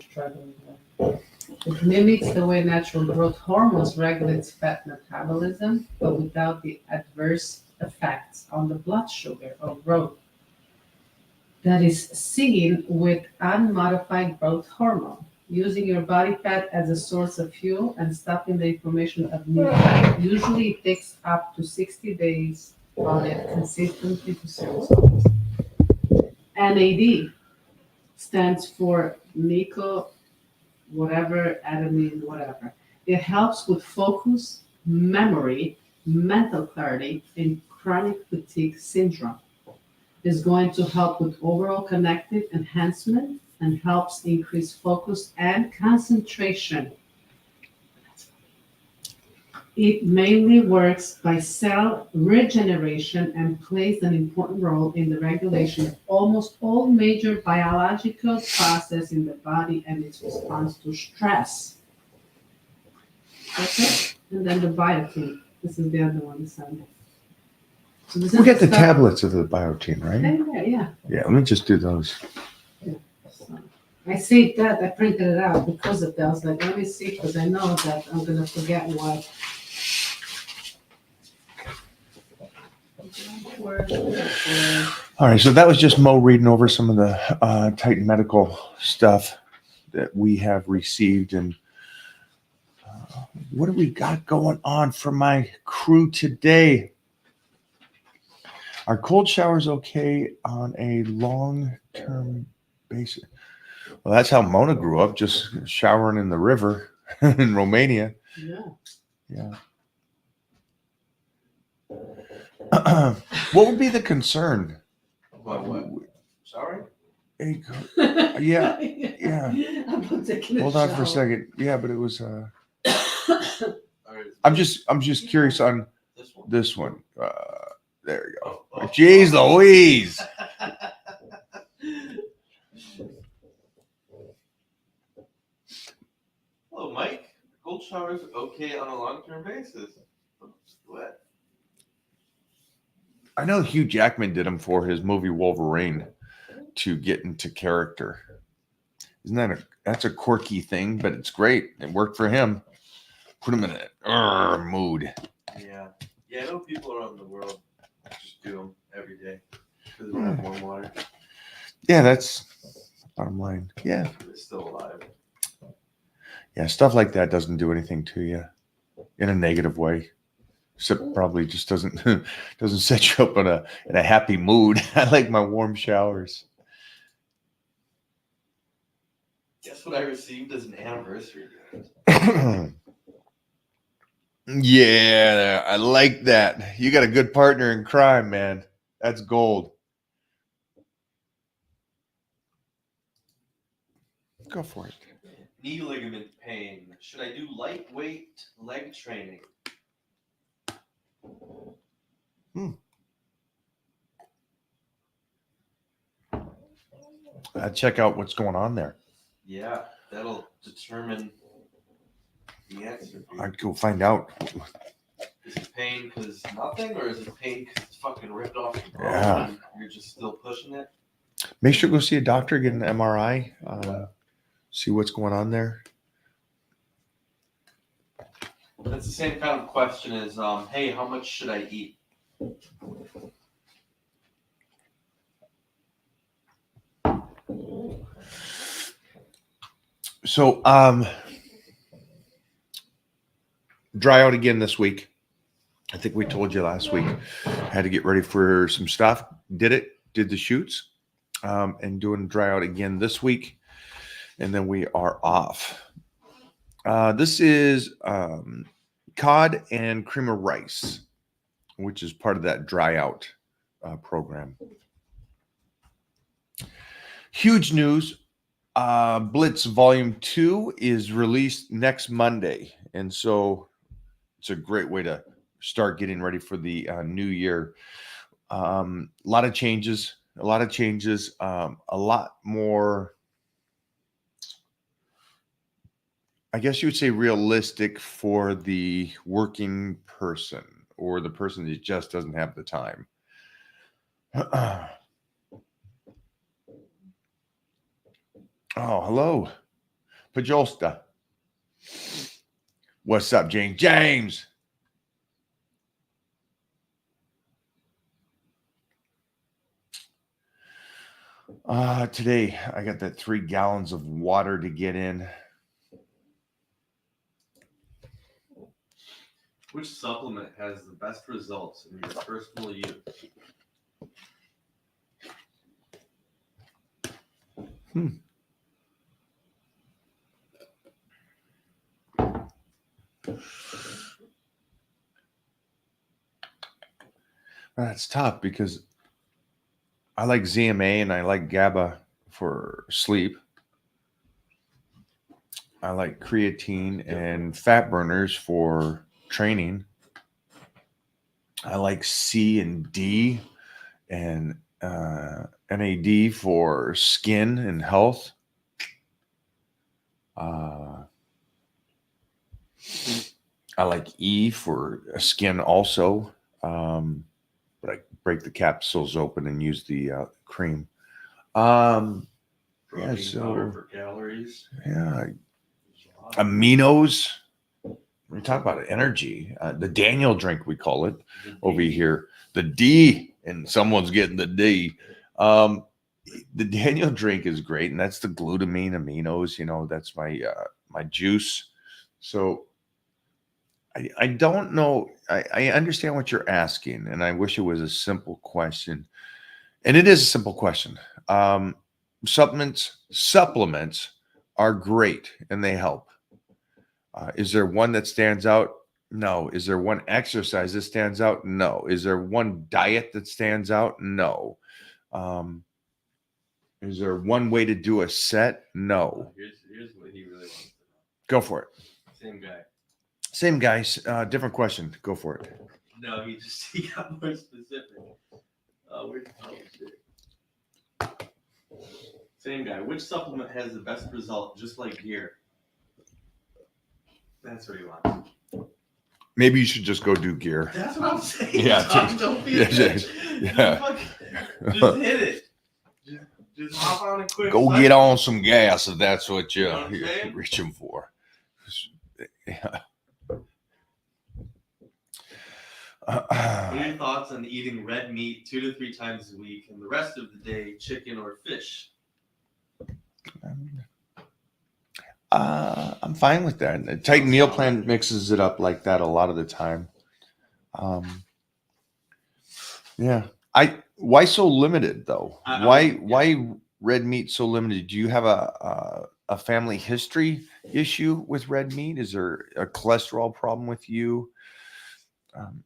struggling with. It mimics the way natural growth hormones regulates fat metabolism, but without the adverse effects on the blood sugar or growth that is seen with unmodified growth hormone. Using your body fat as a source of fuel and stopping the formation of new fat. Usually it takes up to 60 days on it consistently to see results. NAD stands for Nico, whatever, adenine, whatever. It helps with focus, memory, mental clarity, and chronic fatigue syndrome. Is going to help with overall connective enhancement and helps increase focus and concentration. It mainly works by cell regeneration and plays an important role in the regulation of almost all major biological processes in the body and its response to stress. That's it. And then the biotin. This is the other one. So this We is get the stuff- tablets of the biotin, right? Yeah. Yeah, let me just do those. So I saved that. I printed it out because of that. I was like, let me see, because I know that I'm gonna forget what. All right, so that was just Mo reading over some of the Titan Medical stuff that we have received. And what do we got going on for my crew today? Are cold showers okay on a long-term basis? Well, that's how Mona grew up, just showering in the river in Romania. Yeah. Yeah. What would be the concern? About what? Sorry? Hey, yeah, yeah. I'm taking a Hold on for a shower. second. Yeah, but it was. Or I'm just curious on this one. this one. There you go. Oh. Jeez Louise. Hello, Mike. Cold showers okay on a long-term basis? What? I know Hugh Jackman did them for his movie Wolverine to get into character. Isn't that's a quirky thing, but it's great. It worked for him. Put him in a mood. Yeah. Yeah, I know people around the world just do them every day because they don't have warm water. Yeah, that's bottom line. Yeah. They're still alive. Yeah, stuff like that doesn't do anything to you in a negative way. Except probably just doesn't set you up in a happy mood. I like my warm showers. Guess what I received as an anniversary gift? Yeah, I like that. You got a good partner in crime, man. That's gold. Go for it. Knee ligament pain. Should I do lightweight leg training? Check out what's going on there. Yeah, that'll determine the answer. I'd go find out. Is it pain because nothing, or is it pain because it's fucking ripped off the bone Yeah. and you're just still pushing it? Make sure to go see a doctor, get an MRI, see what's going on there. That's the same kind of question as, hey, how much should I eat? So, dry out again this week. I think we told you last week. Had to get ready for some stuff. Did the shoots, and doing dry out again this week. And then we are off. This is cod and cream of rice, which is part of that dry out program. Huge news. Blitz Volume 2 is released next Monday. And so it's a great way to start getting ready for the new year. A lot of changes, a lot more, I guess you would say, realistic for the working person or the person that just doesn't have the time. Oh, hello. Pajolsta. What's up, James? James. Today I got that 3 gallons of water to get in. Which supplement has the best results in your personal use? That's tough because I like ZMA and I like GABA for sleep. I like creatine and fat burners for training. I like C and D and NAD for skin and health. I like E for skin also, but I break the capsules open and use the cream. Protein Yeah, so powder for calories. yeah, aminos. We talk about energy. The Daniel drink, we call it over here. The D, and someone's getting the D. The Daniel drink is great, and that's the glutamine aminos. You know, that's my my juice. So I don't know. I understand what you're asking, and I wish it was a simple question. And it is a simple question. Supplements are great, and they help. Is there one that stands out? No. Is there one exercise that stands out? No. Is there one diet that stands out? No. Is there one way to do a set? No. Here's what he really wants to know. Go for it. Same guy. Same guys. Different question. Go for it. No, he got more specific. Where's the shit? Same guy. Which supplement has the best result? Just like gear. That's what he wants. Maybe you should just go do gear. That's what I'm saying. Yeah, Tom, don't be a bitch. yeah. Just hit it. Just hop on a quick. Go cycle. get on some gas if that's what You know what I'm you're saying? reaching for. Yeah. What are your thoughts on eating red meat 2 to 3 times a week and the rest of the day chicken or fish? I'm fine with that. The Titan meal plan mixes it up like that a lot of the time. Yeah. Why so limited though? Why red meat so limited? Do you have a family history issue with red meat? Is there a cholesterol problem with you?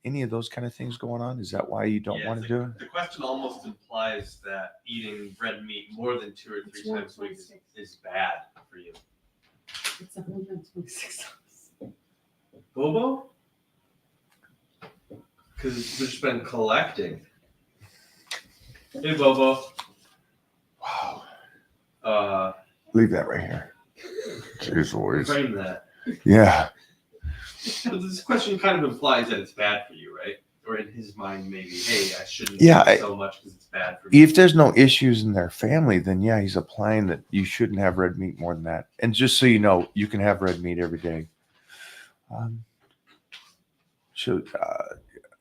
Any of those kind of things going on? Is that why you don't want to do it? The question almost implies that eating red meat more than 2 or 3 times a week is bad for you. It's $126. Bobo? Because it's just been collecting. Hey, Bobo. Wow. Leave that right here. Jeez Louise. Frame that. Yeah. So this question kind of implies that it's bad for you, right? Or in his mind, maybe, hey, I shouldn't eat so much because it's bad for me. If there's no issues in their family, then yeah, he's applying that you shouldn't have red meat more than that. And just so you know, you can have red meat every day.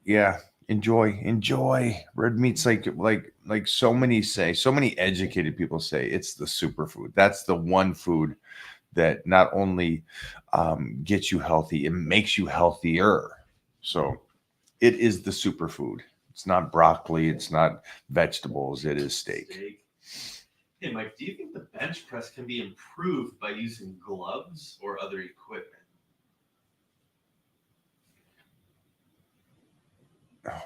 Yeah, enjoy. Red meat's like so many educated people say it's the superfood. That's the one food that not only gets you healthy, it makes you healthier. So it is the superfood. It's not broccoli. It's not vegetables. It is steak. Hey, Mike, do you think the bench press can be improved by using gloves or other equipment? Oh.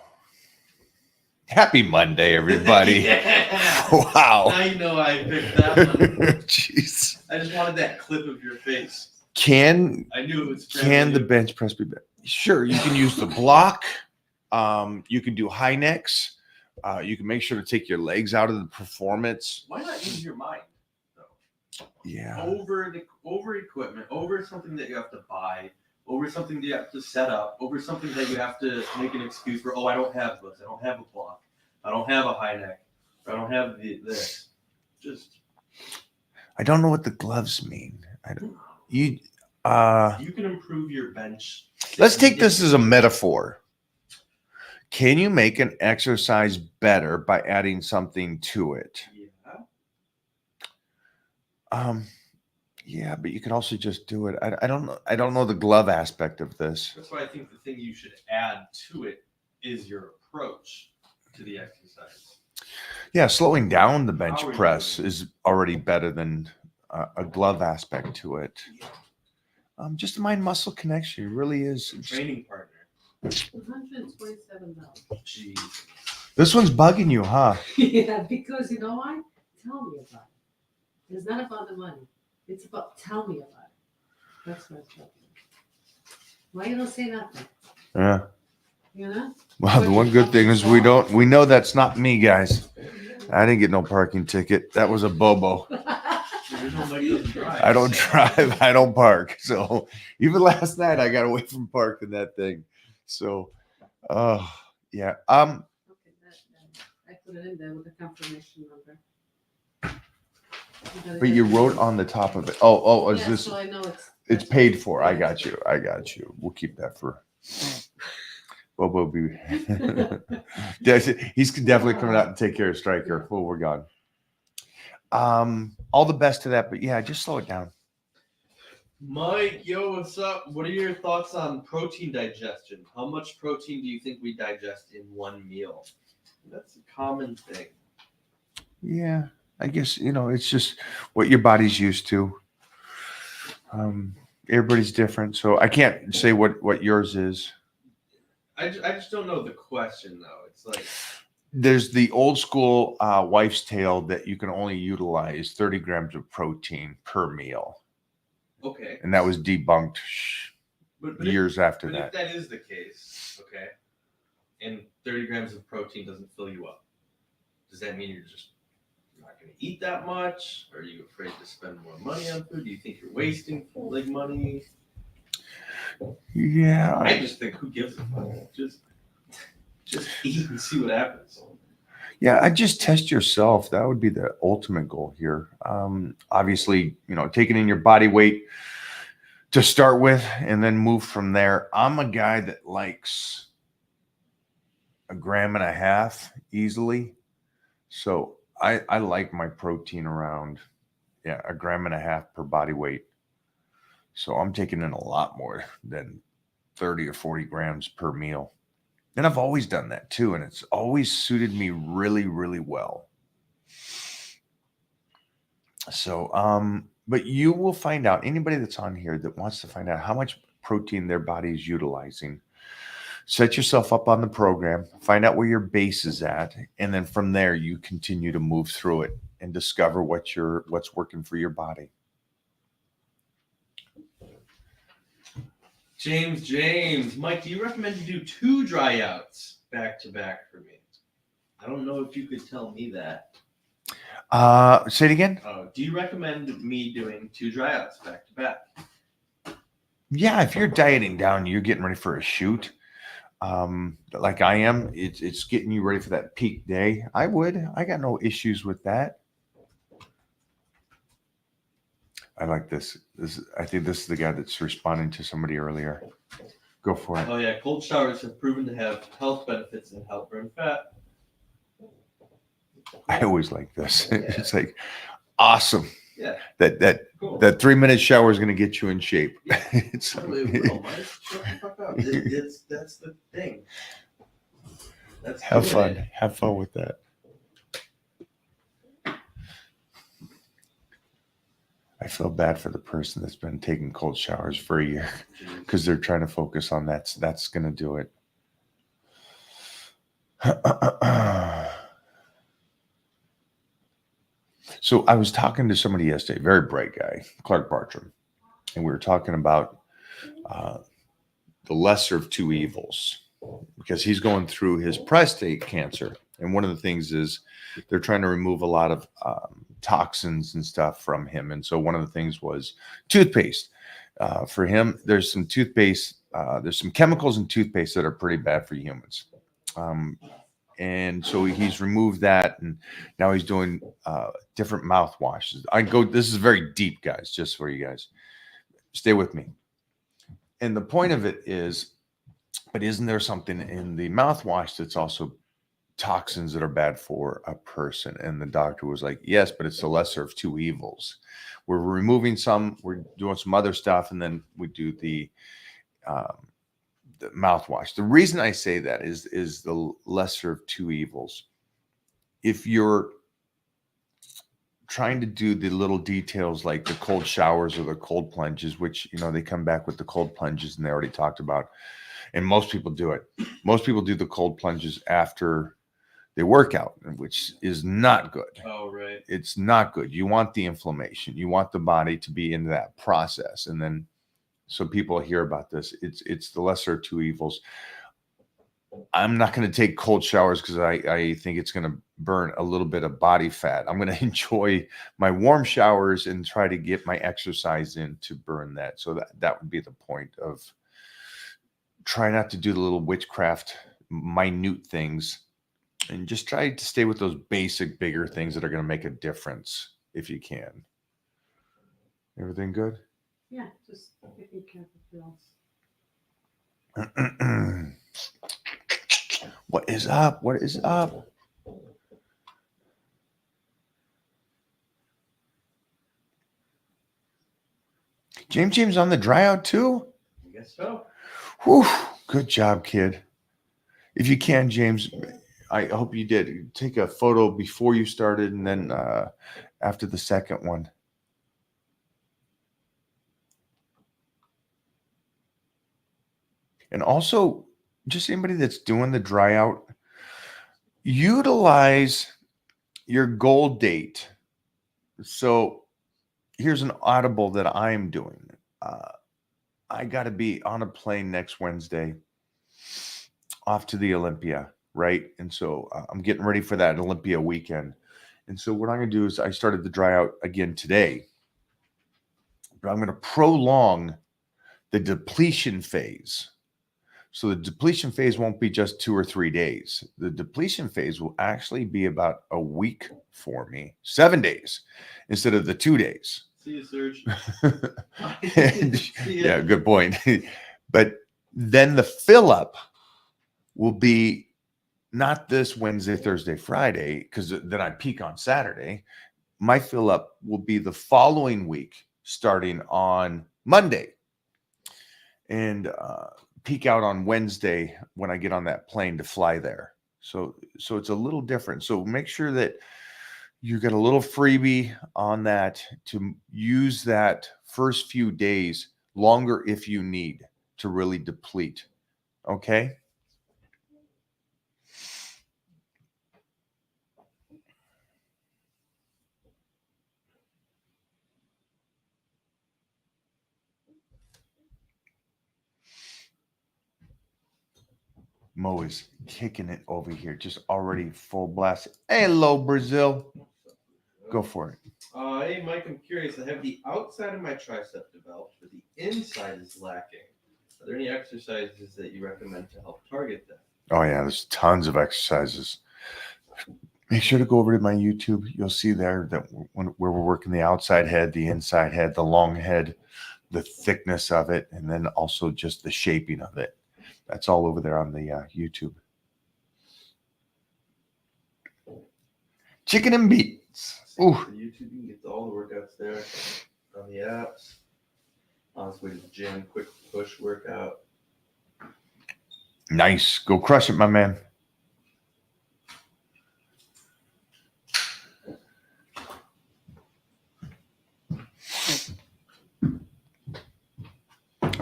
Happy Monday, everybody. Yeah. Wow. Now you know I picked that one. Jeez. I just wanted that clip of your face. I knew it was Can the bench press be better? Sure, you can use the block. You can do high necks. You can make sure to take your legs out of the performance. Why not use your mind, though? Yeah. Over equipment, over something that you have to buy, over something that you have to set up, over something that you have to make an excuse for. Oh, I don't have this. I don't have a block. I don't have a high neck. I don't have this. Just. I don't know what the gloves mean. You You can improve your bench. let's take this as a metaphor. Can you make an exercise better by adding something to it? Yeah. Yeah, but you can also just do it. I don't know. I don't know the glove aspect of this. That's why I think the thing you should add to it is your approach to the exercise. Yeah, slowing down the bench How are you press doing? is already better than a glove aspect to it. Just a mind muscle connection. It really is. Training partner. $127. Jeez. This one's bugging you, huh? Yeah, because you know why? Tell me about it. It's not about the money. It's about tell me about it. That's what I'm talking about. Why you don't say nothing? Yeah. You know? Well, the one good thing is we know that's not me, guys. I didn't get no parking ticket. That was a Bobo. I don't drive. I don't park. So even last night I got away from parking that thing. So, yeah. Okay, I put it in there with the confirmation number. But you wrote on the top of it. Oh, is Yeah, this? so I know It's paid for. I got you. We'll keep that for. Bobo be. He's definitely coming out and take care of Stryker. Well, we're gone. All the best to that, but yeah, just slow it down. Mike, yo, what's up? What are your thoughts on protein digestion? How much protein do you think we digest in one meal? That's a common thing. Yeah, I guess it's just what your body's used to. Everybody's different, so I can't say what yours is. I just don't know the question though. It's like there's the old school wife's tale that you can only utilize 30 grams of protein per meal. Okay. And that was debunked years after that. But if that is the case, okay, and 30 grams of protein doesn't fill you up, does that mean you're just not going to eat that much? Are you afraid to spend more money on food? Do you think you're wasting money? Yeah. I just think who gives a fuck? Just eat and see what happens. Yeah, I just test yourself. That would be the ultimate goal here. Obviously, taking in your body weight to start with and then move from there. I'm a guy that likes 1.5 grams easily. So I like my protein around, 1.5 grams per body weight. So I'm taking in a lot more than 30 or 40 grams per meal. And I've always done that too. And it's always suited me really, really well. So, but you will find out, anybody that's on here that wants to find out how much protein their body is utilizing, set yourself up on the program, find out where your base is at. And then from there, you continue to move through it and discover what's working for your body. James, Mike, do you recommend you do 2 dry outs back to back for me? I don't know if you could tell me that. Say it again. Do you recommend me doing 2 dry outs back to back? Yeah, if you're dieting down, you're getting ready for a shoot. Like I am, it's getting you ready for that peak day. I got no issues with that. I like this. I think this is the guy that's responding to somebody earlier. Go for it. Oh yeah, cold showers have proven to have health benefits and help burn fat. I always like this. Yeah. It's like awesome. Yeah. Cool. That 3-minute shower is going to get you in shape. Yeah. It's shut the fuck up. That's the thing. Have fun. Have fun with that. I feel bad for the person that's been taking cold showers for a year because they're trying to focus on that. That's going to do it. So I was talking to somebody yesterday, very bright guy, Clark Bartram, and we were talking about the lesser of two evils because he's going through his prostate cancer. And one of the things is they're trying to remove a lot of toxins and stuff from him. And so one of the things was toothpaste. For him, there's some toothpaste, there's some chemicals in toothpaste that are pretty bad for humans. And so he's removed that, and now he's doing different mouthwashes. This is very deep, guys, just for you guys. Stay with me. And the point of it is, but isn't there something in the mouthwash that's also toxins that are bad for a person? And the doctor was like, yes, but it's the lesser of two evils. We're removing some, we're doing some other stuff, and then we do the mouthwash. The reason I say that is the lesser of two evils. If you're trying to do the little details like the cold showers or the cold plunges, which, they come back with the cold plunges and they already talked about, and most people do it. Most people do the cold plunges after they work out, which is not good. Oh, right. It's not good. You want the inflammation. You want the body to be in that process. And then, so people hear about this. It's the lesser of two evils. I'm not going to take cold showers because I think it's going to burn a little bit of body fat. I'm going to enjoy my warm showers and try to get my exercise in to burn that. So that would be the point of try not to do the little witchcraft, minute things, and just try to stay with those basic, bigger things that are going to make a difference if you can. Everything good? Yeah, just taking care of the pills. What is up? What is up? James on the dry out too? I guess so. Whew, good job, kid. If you can, James, I hope you did. Take a photo before you started and then after the second one. And also, just anybody that's doing the dry out, utilize your goal date. So here's an audible that I'm doing. I got to be on a plane next Wednesday off to the Olympia, right? And so I'm getting ready for that Olympia weekend. And so what I'm going to do is I started the dry out again today, but I'm going to prolong the depletion phase. So the depletion phase won't be just 2 or 3 days. The depletion phase will actually be about a week for me, 7 days instead of the 2 days. See you, Serge. Yeah, good point. But then the fill up will be not this Wednesday, Thursday, Friday, because then I peak on Saturday. My fill up will be the following week, starting on Monday, and peak out on Wednesday when I get on that plane to fly there. So it's a little different. So make sure that you get a little freebie on that to use that first few days longer if you need to really deplete. Okay. Mo is kicking it over here, just already full blast. Hello, Brazil. Go for it. Hey, Mike, I'm curious. I have the outside of my tricep developed, but the inside is lacking. Are there any exercises that you recommend to help target that? Oh, yeah, there's tons of exercises. Make sure to go over to my YouTube. You'll see there that where we're working the outside head, the inside head, the long head, the thickness of it, and then also just the shaping of it. That's all over there on the YouTube. Chicken and beets. Ooh. For YouTube, you can get all the workouts there on the apps. On its way to the gym, quick push workout. Nice. Go crush it, my man.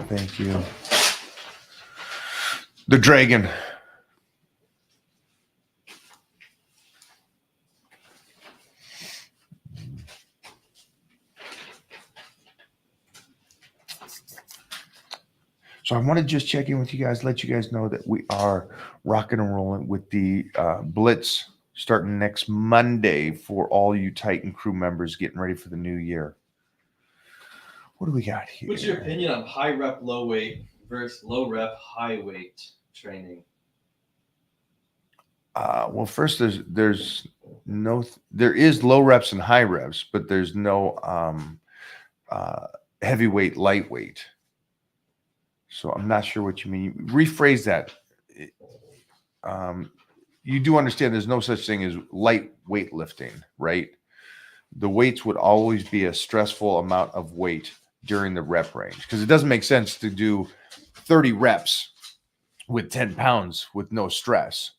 Thank you. The dragon. So I want to just check in with you guys, let you guys know that we are rocking and rolling with the Blitz starting next Monday for all you Titan crew members getting ready for the new year. What do we got here? What's your opinion on high rep, low weight versus low rep, high weight training? Well, first there is low reps and high reps, but there's no heavyweight, lightweight. So I'm not sure what you mean. Rephrase that. You do understand there's no such thing as light weightlifting, right? The weights would always be a stressful amount of weight during the rep range, because it doesn't make sense to do 30 reps with 10 pounds with no stress.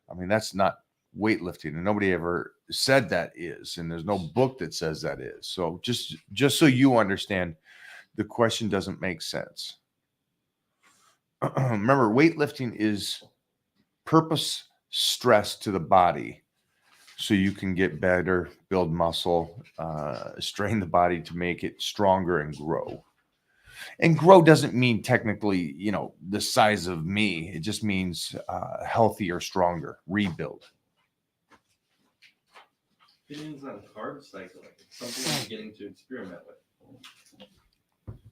I mean, that's not weightlifting, and nobody ever said that is, and there's no book that says that is. So just so you understand, the question doesn't make sense. Remember, weightlifting is purpose stress to the body so you can get better, build muscle, strain the body to make it stronger and grow. And grow doesn't mean technically, the size of me. It just means healthier, stronger, rebuild. Opinions on carb cycling. It's something I'm beginning to experiment with.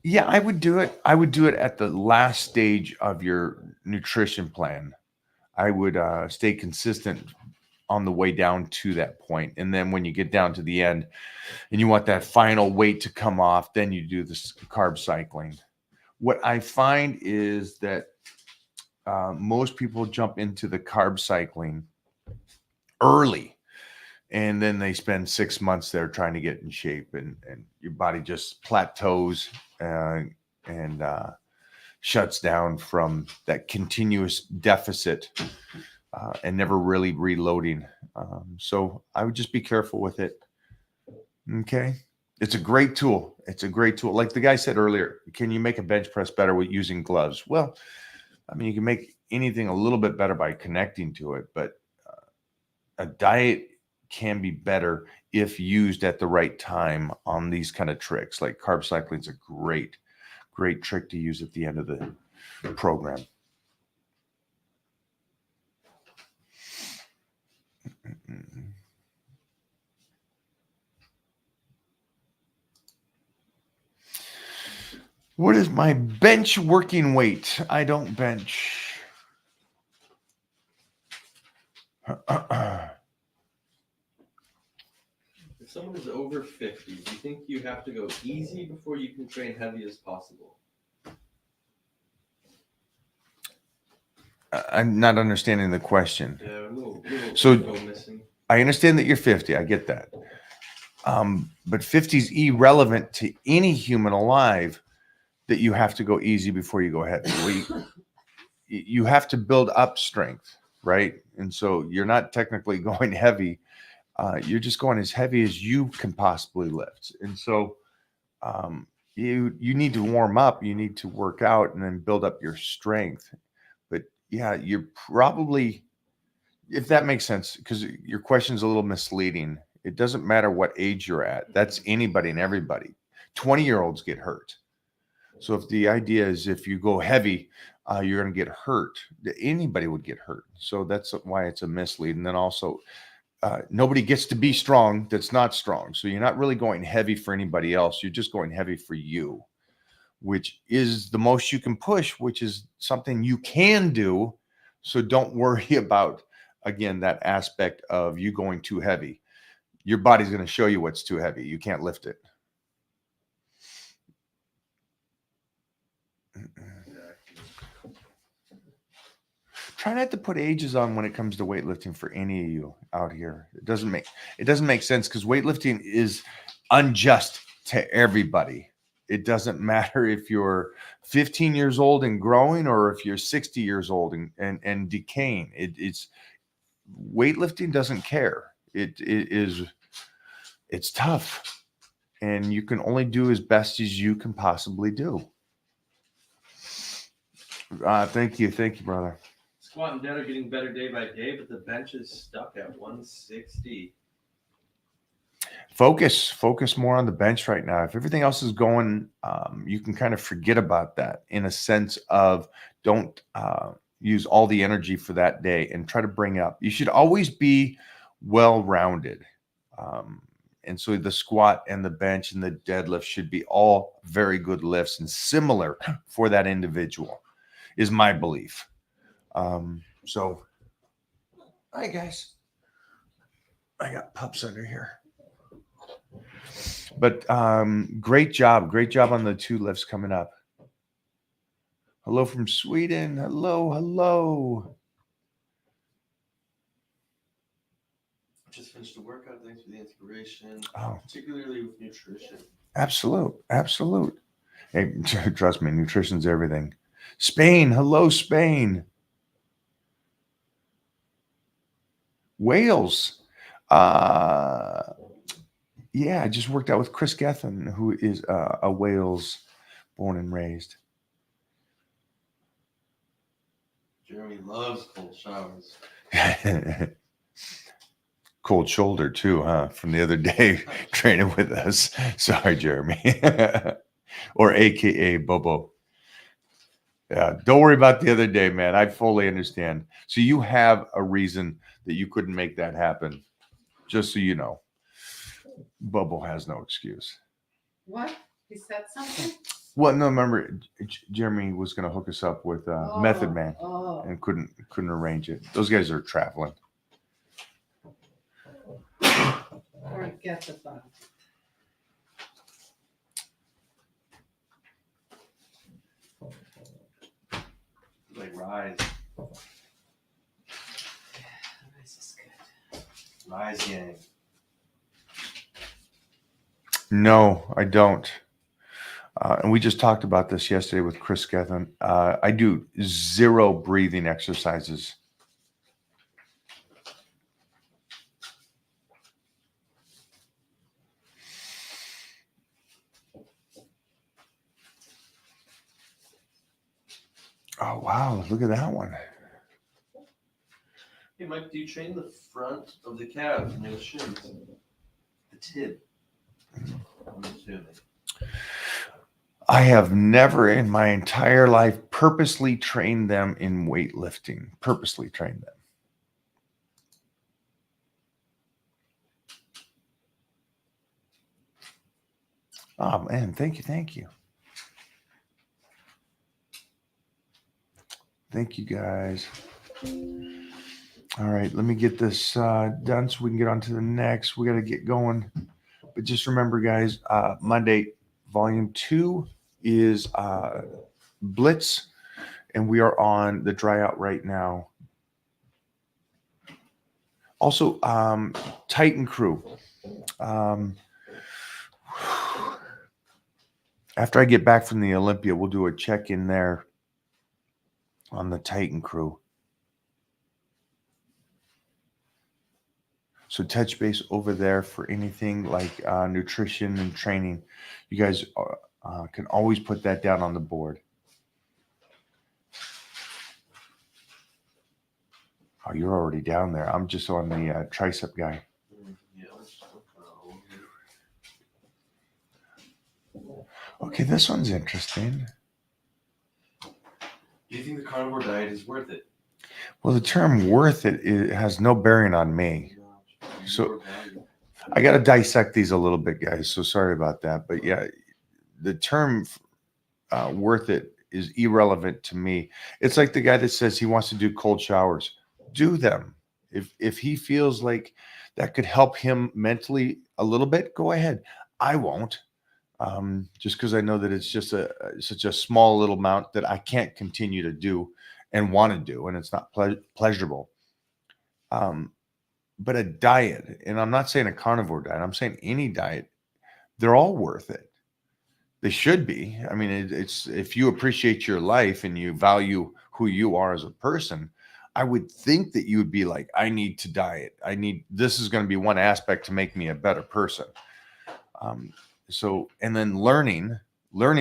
Yeah, I would do it. I would do it at the last stage of your nutrition plan. I would stay consistent on the way down to that point. And then when you get down to the end and you want that final weight to come off, then you do this carb cycling. What I find is that most people jump into the carb cycling early, and then they spend 6 months there trying to get in shape, and your body just plateaus and shuts down from that continuous deficit and never really reloading. So I would just be careful with it. Okay. It's a great tool. Like the guy said earlier, can you make a bench press better with using gloves? Well, I mean, you can make anything a little bit better by connecting to it, but a diet can be better if used at the right time on these kind of tricks. Like carb cycling is a great trick to use at the end of the program. What is my bench working weight? I don't bench. If someone is over 50, do you think you have to go easy before you can train heavy as possible? I'm not understanding the question. Yeah, a little So missing. I understand that you're 50. I get that. But 50 is irrelevant to any human alive that you have to go easy before you go heavy. You have to build up strength, right? And so you're not technically going heavy. You're just going as heavy as you can possibly lift. And so you need to warm up. You need to work out and then build up your strength. But yeah, you're probably, if that makes sense, because your question is a little misleading. It doesn't matter what age you're at. That's anybody and everybody. 20-year-olds get hurt. So if the idea is if you go heavy, you're going to get hurt. Anybody would get hurt. So that's why it's a mislead. And then also, nobody gets to be strong that's not strong. So you're not really going heavy for anybody else. You're just going heavy for you, which is the most you can push, which is something you can do. So don't worry about, again, that aspect of you going too heavy. Your body's going to show you what's too heavy. You can't lift it. Try not to put ages on when it comes to weightlifting for any of you out here. It doesn't make sense, because weightlifting is unjust to everybody. It doesn't matter if you're 15 years old and growing or if you're 60 years old and decaying. It's weightlifting doesn't care. It's tough, and you can only do as best as you can possibly do. Thank you, brother. Squat and dead are getting better day by day, but the bench is stuck at 160. Focus more on the bench right now. If everything else is going, you can kind of forget about that, in a sense of don't use all the energy for that day and try to bring up. You should always be well-rounded. And so the squat and the bench and the deadlift should be all very good lifts and similar for that individual, is my belief. So Hi, guys. I got pups under here. But great job on the 2 lifts coming up. Hello from Sweden. Hello. Just finished a workout. Thanks for the inspiration, Oh, particularly with nutrition. absolute. Hey, trust me, nutrition's everything. Spain. Hello, Spain. Wales. Yeah, I just worked out with Chris Gethin, who is a Wales born and raised. Jeremy loves cold showers. Cold shoulder too, huh? From the other day training with us. Sorry, Jeremy. Or AKA Bobo. Yeah, don't worry about the other day, man. I fully understand. So you have a reason that you couldn't make that happen. Just so you know. Bobo has no excuse. What? He said something? Well, no, remember, Jeremy was going to hook us up with Method Man and couldn't arrange it. Those guys are traveling. Forget about it. Like Rise. This is good. Rise Gang. No, I don't. And we just talked about this yesterday with Chris Gethin. I do 0 breathing exercises. Oh, wow. Look at that one. Hey, Mike, do you train the front of the calves near the shins? The tib. I'm assuming. I have never in my entire life purposely trained them in weightlifting. Purposely trained them. Oh, man. Thank you. Thank you, guys. All right, let me get this done so we can get on to the next. We got to get going. But just remember, guys, Monday, Volume 2 is Blitz, and we are on the dry out right now. Also, Titan Crew. After I get back from the Olympia, we'll do a check-in there on the Titan Crew. So touch base over there for anything like nutrition and training. You guys can always put that down on the board. Oh, you're already down there. I'm just on the tricep guy. Okay, this one's interesting. Do you think the carnivore diet is worth it? Well, the term worth it has no bearing on me. So I got to dissect these a little bit, guys. So sorry about that. But yeah, the term worth it is irrelevant to me. It's like the guy that says he wants to do cold showers. Do them. If he feels like that could help him mentally a little bit, go ahead. I won't. Just because I know that it's just such a small little amount that I can't continue to do and want to do, and it's not pleasurable. But a diet, and I'm not saying a carnivore diet, I'm saying any diet, they're all worth it. They should be. I mean, it's if you appreciate your life and you value who you are as a person, I would think that you would be like, I need to diet. This is going to be one aspect to make me a better person. So, and then learning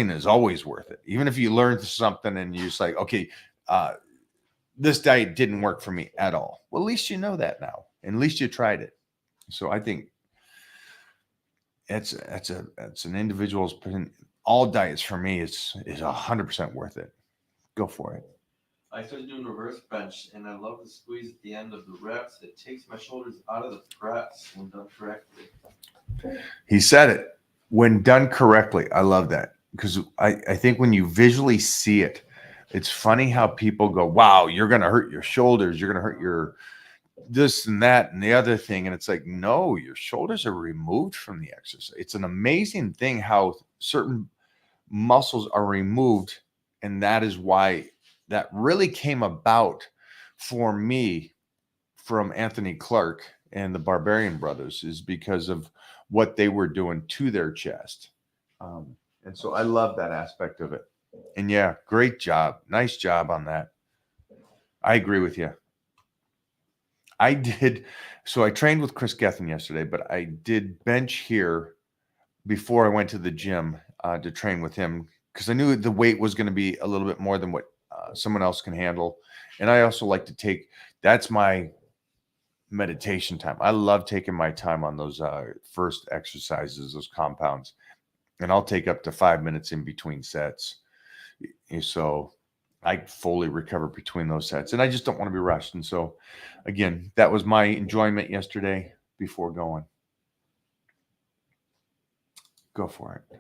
is always worth it. Even if you learn something and you're just like, okay, this diet didn't work for me at all. Well, at least you know that now. And at least you tried it. So I think it's an individual's opinion. All diets for me is 100% worth it. Go for it. I started doing reverse bench, and I love the squeeze at the end of the reps. It takes my shoulders out of the press when done correctly. He said it. When done correctly. I love that. Because I think when you visually see it, it's funny how people go, wow, you're going to hurt your shoulders. You're going to hurt your this and that and the other thing. And it's like, no, your shoulders are removed from the exercise. It's an amazing thing how certain muscles are removed. And that is why that really came about for me from Anthony Clark and the Barbarian Brothers, is because of what they were doing to their chest. And so I love that aspect of it. And yeah, great job. Nice job on that. I agree with you. I did. So I trained with Chris Gethin yesterday, but I did bench here before I went to the gym to train with him, because I knew the weight was going to be a little bit more than what someone else can handle. And I also like to take, that's my meditation time. I love taking my time on those first exercises, those compounds. And I'll take up to 5 minutes in between sets. So I fully recover between those sets, and I just don't want to be rushed. And so, again, that was my enjoyment yesterday before going. Go for it.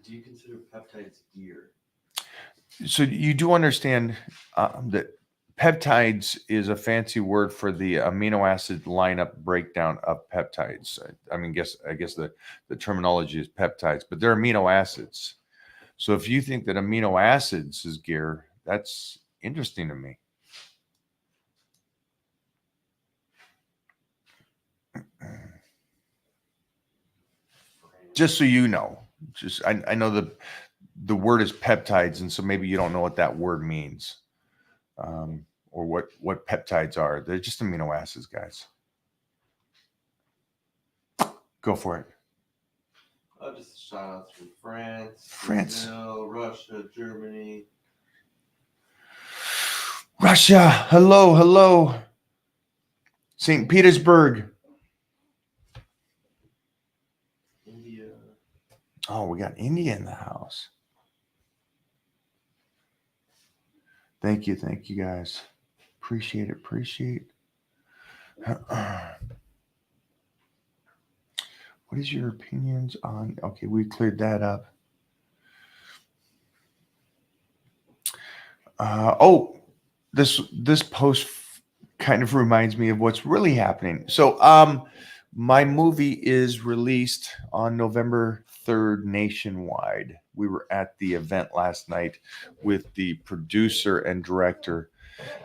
Do you consider peptides gear? So you do understand that peptides is a fancy word for the amino acid lineup breakdown of peptides. I mean, I guess the terminology is peptides, but they're amino acids. So if you think that amino acids is gear, that's interesting to me. Just so you know, I know the word is peptides, and so maybe you don't know what that word means, or what peptides are. They're just amino acids, guys. Go for it. Just shout out from France, Brazil, Russia, Germany. Russia, hello. St. Petersburg. India. Oh, we got India in the house. Thank you, guys. Appreciate it. What is your opinions on? Okay, we cleared that up. This post kind of reminds me of what's really happening. So, my movie is released on November 3rd nationwide. We were at the event last night with the producer and director.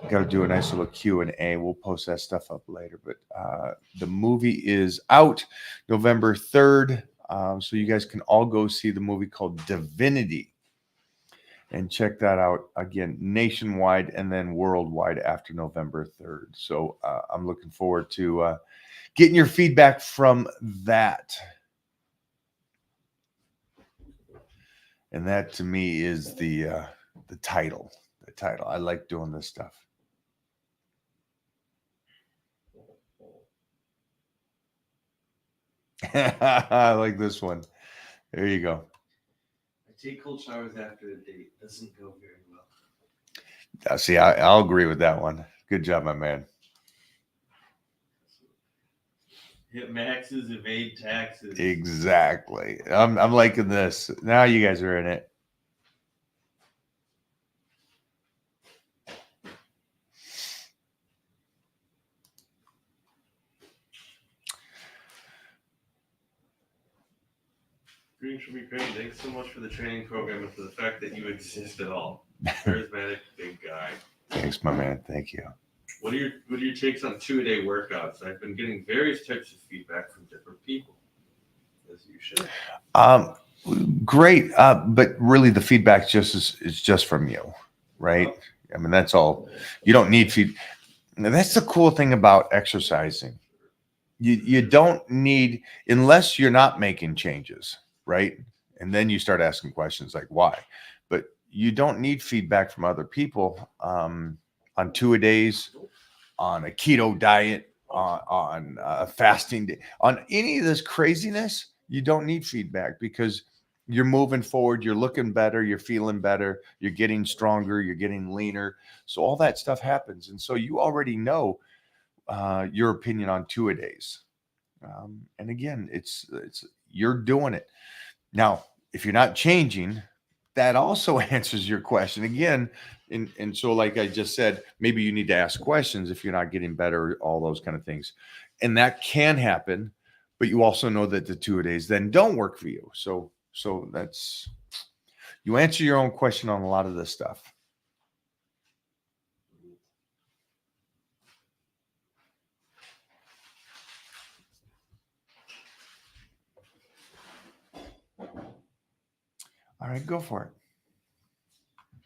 Got to do a nice little Q&A. We'll post that stuff up later. But the movie is out November 3rd. So you guys can all go see the movie called Divinity. And check that out again, nationwide and then worldwide after November 3rd. So I'm looking forward to getting your feedback from that. And that to me is the title. The title. I like doing this stuff. I like this one. There you go. I take cold showers after a date. Doesn't go very well. See, I'll agree with that one. Good job, my man. Hit maxes, evade taxes. Exactly. I'm liking this. Now you guys are in it. Green should be great. Thanks so much for the training program and for the fact that you exist at all. Charismatic big guy. Thanks, my man. Thank you. What are your takes on 2-a-day workouts? I've been getting various types of feedback from different people, as you should. Great, but really the feedback is just from you, right? I mean, that's all. You don't need feed. Now, that's the cool thing about exercising. You don't need, unless you're not making changes, right? And then you start asking questions like why. But you don't need feedback from other people on 2-a-days, on a keto diet, on a fasting day, on any of this craziness. You don't need feedback because you're moving forward, you're looking better, you're feeling better, you're getting stronger, you're getting leaner. So all that stuff happens. And so you already know your opinion on 2-a-days. And again, it's you're doing it. Now, if you're not changing, that also answers your question. Again, And so, like I just said, maybe you need to ask questions if you're not getting better, all those kind of things. And that can happen, but you also know that the 2-a-days then don't work for you. So that's, you answer your own question on a lot of this stuff. All right, go for it.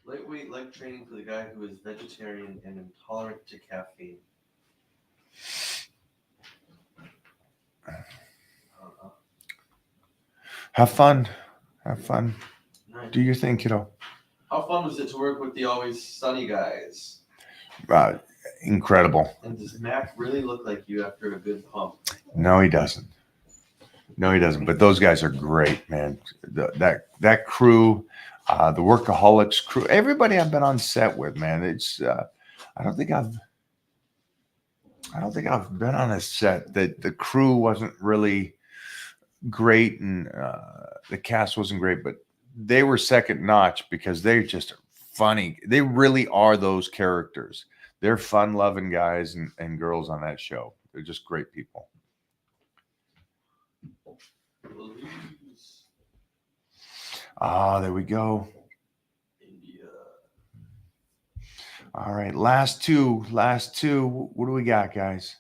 Lightweight leg training for the guy who is vegetarian and intolerant to caffeine. I don't know. Have fun. Have fun. Nice. Do your thing, kiddo. How fun was it to work with the Always Sunny guys? Incredible. And does Mac really look like you after a good pump? No, he doesn't. No, he doesn't. But those guys are great, man. That crew, the Workaholics crew, everybody I've been on set with, man. It's I don't think I've been on a set that the crew wasn't really great and the cast wasn't great, but they were second notch because they're just funny. They really are those characters. They're fun-loving guys and girls on that show. They're just great people. There we go. India. All right, last two. What do we got, guys?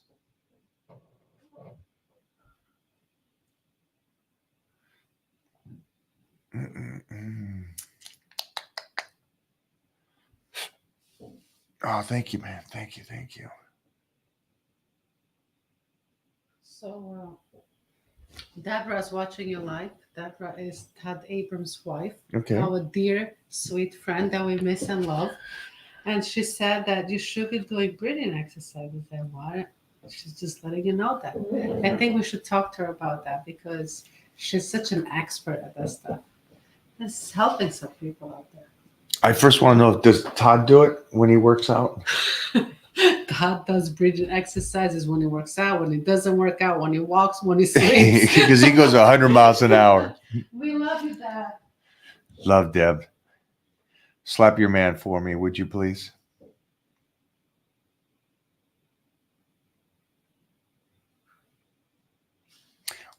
Oh, thank you, man. Thank you. So, Deborah's watching your live. Deborah is Todd Abrams' wife, Okay. our dear, sweet friend that we miss and love. And she said that you should be doing breathing exercises. And why? She's just letting you know that. I think we should talk to her about that because she's such an expert at that stuff. This is helping some people out there. I first want to know, does Todd do it when he works out? Todd does breathing exercises when he works out, when he doesn't work out, when he walks, when he sleeps. Because he goes 100 miles an hour. We love you, Dad. Love, Deb. Slap your man for me, would you please?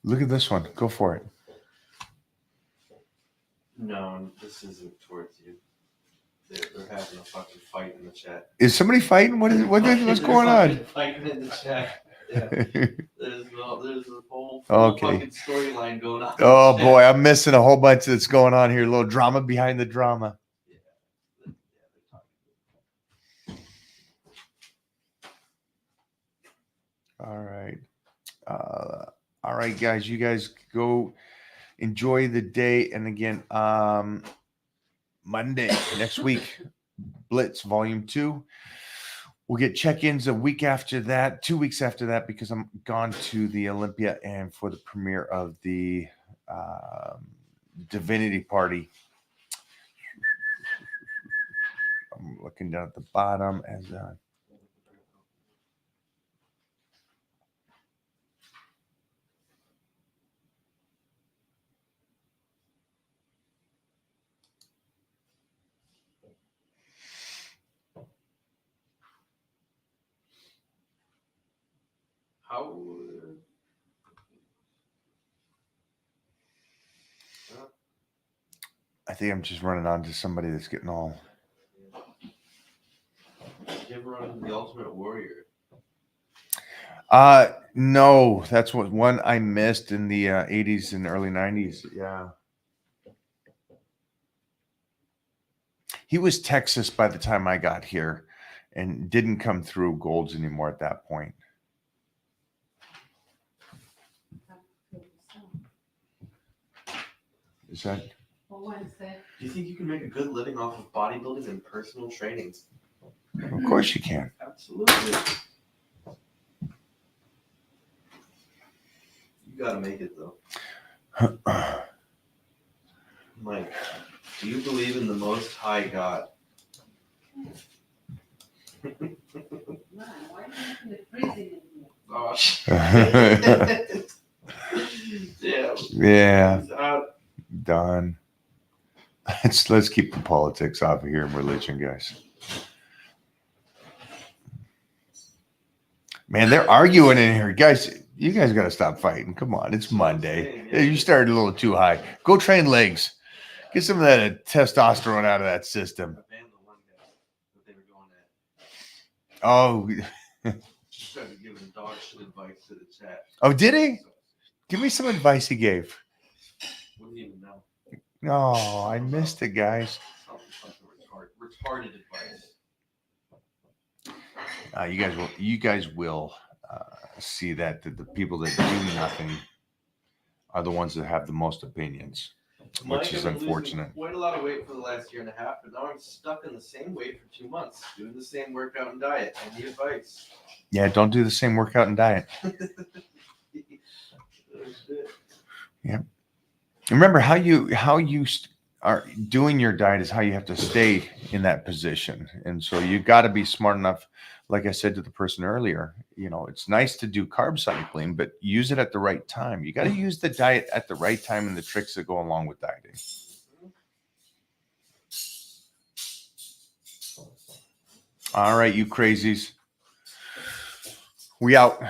Look at this one. Go for it. No, this isn't towards you. They're having a fucking fight in the chat. Is somebody fighting? What's going on? Fighting in the chat. Yeah. There's a whole Okay. fucking storyline going on. Oh boy, I'm missing a whole bunch that's going on here. A little drama behind the drama. All right. All right, guys. You guys go enjoy the day. And again, Monday next week, Blitz Volume 2. We'll get check-ins a week after that, 2 weeks after that, because I'm gone to the Olympia and for the premiere of the Divinity Party. I'm looking down at the bottom as How? I think I'm just running on to somebody that's getting all. Did you ever run into the Ultimate Warrior? No, that's one I missed in the 80s and early 90s. Yeah. He was Texas by the time I got here and didn't come through Golds anymore at that point. Is that? Wednesday. Do you think you can make a good living off of bodybuilding and personal training? Of course you can. Absolutely. You gotta make it though. Mike, do you believe in the Most High God? Man, why are you making it freezing in here? Oh, shit. Yeah. Yeah. He's out. Done. Let's keep the politics off of here and religion, guys. Man, they're arguing in here. Guys, you guys got to stop fighting. Come on. It's Monday. Yeah. You started a little too high. Go train legs. Get some of that testosterone out of that system. I banned the one guy that they were going at. Oh, Just started giving dog shit advice to the chat. oh, did he? Give me some advice he gave. Wouldn't even know. Oh, I missed it, guys. Something retarded advice. You guys will see that the people that do nothing are the ones that have the most opinions, which is I've been losing unfortunate. quite a lot of weight for the last year and a half, but now I'm stuck in the same weight for 2 months, doing the same workout and diet. I need advice. Yeah, don't do the same workout and diet. Remember how you are doing your diet is how you have to stay in that position, and so you got to be smart enough. Like I said to the person earlier, it's nice to do carb cycling, but use it at the right time. You got to use the diet at the right time and the tricks that go along with dieting. All right, you crazies. We out.